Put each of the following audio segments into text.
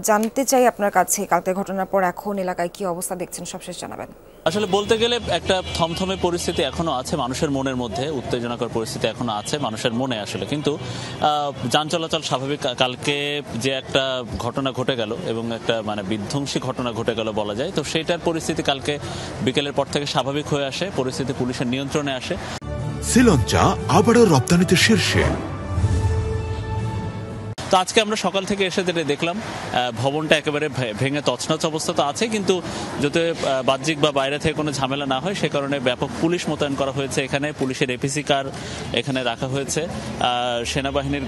জানতে চাই আপনার কাছে কালকের ঘটনার পর এখন এলাকায় কি অবস্থা দেখছেন সবশেষ জানাবেন। আসলে বলতে গেলে একটা থমথমে পরিস্থিতি এখনো আছে মানুষের মনের মধ্যে, উত্তেজনাকর পরিস্থিতি এখনো আছে মানুষের মনে আসলে, কিন্তু যান চলাচল স্বাভাবিক। কালকে যে একটা ঘটনা ঘটে গেল এবং একটা বিধ্বংসী ঘটনা ঘটে গেল বলা যায়, তো সেইটার পরিস্থিতি কালকে বিকেলের পর থেকে স্বাভাবিক হয়ে আসে, পরিস্থিতি পুলিশের নিয়ন্ত্রণে আসে। শ্রীলঙ্কা আবারও রপ্তানিতে শীর্ষে। তো আজকে আমরা সকাল থেকে এসে যেটা দেখলাম, ভবনটা একেবারে ভেঙে তছনছ অবস্থা তো আছে, কিন্তু যাতে বাহ্যিক বা বাইরে থেকে কোনো ঝামেলা না হয় সে কারণে ব্যাপক পুলিশ মোতায়েন করা হয়েছে। এখানে পুলিশের এপিসি কার এখানে রাখা হয়েছে, সেনাবাহিনীর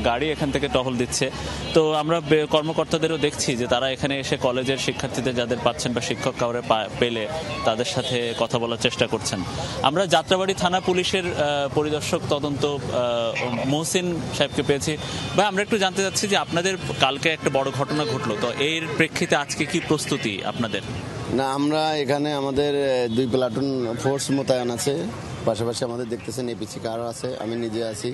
গাড়ি এখান থেকে টহল দিচ্ছে। তো আমরা কর্মকর্তাদেরও দেখছি যে তারা এখানে এসে কলেজের শিক্ষার্থীদের যাদের পাচ্ছেন বা শিক্ষক কাউরে পেলে তাদের সাথে কথা বলার চেষ্টা করছেন। আমরা যাত্রাবাড়ি থানা পুলিশের পরিদর্শক তদন্ত মহসিন সাহেবকে পেয়েছি। বা আমরা একটু জানতে চাচ্ছি যে আপনাদের কালকে একটা বড় ঘটনা ঘটলো, তো এর প্রেক্ষিতে আজকে কি প্রস্তুতি আপনাদের? না, আমরা এখানে আমাদের 2 প্লাটুন ফোর্স মোতায়েন আছে, পাশাপাশি আমাদের দেখতেছেন এপিসি কার আছে, আমি নিজে আছি,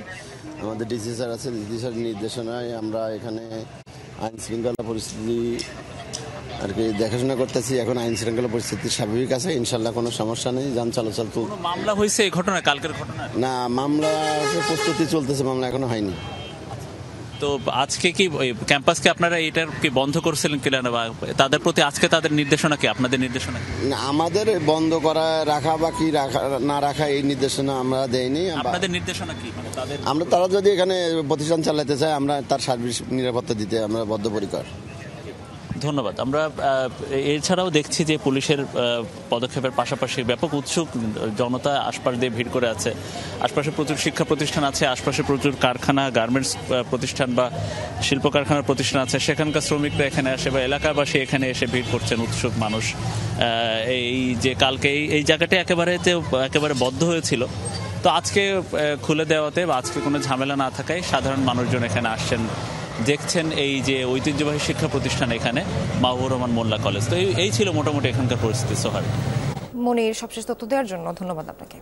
আমাদের ডিসি স্যার আছে। ডিসি স্যার নির্দেশনায় আমরা এখানে আইন শৃঙ্খলা পরিস্থিতি আর কি দেখাশোনা করতেছি। এখন আইন শৃঙ্খলা পরিস্থিতি স্বাভাবিক আছে, ইনশাল্লাহ কোনো সমস্যা নেই। যান চলাচল তো মামলা হয়েছে এই ঘটনা, কালকের ঘটনা? না, মামলা প্রস্তুতি চলতেছে, মামলা এখনো হয়নি। তো আজকে কি ক্যাম্পাসকে আপনারা এটার কি বন্ধ করছিলেন কিনা, বা তাদের প্রতি আজকে তাদের নির্দেশনা কি, আপনাদের নির্দেশনা? আমাদের বন্ধ করা রাখা বা কি রাখা না রাখা এই নির্দেশনা আমরা দেইনি। আপনাদের নির্দেশনা কি? আমরা তারা যদি এখানে প্রতিষ্ঠান চালাতে চায় আমরা তার সার্ভিস নিরাপত্তা দিতে আমরা বদ্ধপরিকর। ধন্যবাদ। আমরা এছাড়াও দেখছি যে পুলিশের পদক্ষেপের পাশাপাশি ব্যাপক উৎসুক জনতা আশপাশ দিয়ে ভিড় করে আছে। আশপাশে প্রচুর শিক্ষা প্রতিষ্ঠান আছে, আশপাশে প্রচুর কারখানা, গার্মেন্টস প্রতিষ্ঠান বা শিল্প কারখানার প্রতিষ্ঠান আছে, সেখানকার শ্রমিকরা এখানে আসে বা এলাকাবাসী এখানে এসে ভিড় করছেন, উৎসুক মানুষ। এই যে কালকে এই জায়গাটি একেবারে বদ্ধ হয়েছিল, তো আজকে খুলে দেওয়াতে বা আজকে কোনো ঝামেলা না থাকায় সাধারণ মানুষজন এখানে আসছেন, দেখছেন এই যে ঐতিহ্যবাহী শিক্ষা প্রতিষ্ঠান এখানে মাহবুবুর রহমান মোল্লা কলেজ। তো এই ছিল মোটামুটি এখানকার পরিস্থিতি। সোহার, মনির, সবশেষ তথ্য দেওয়ার জন্য ধন্যবাদ আপনাকে।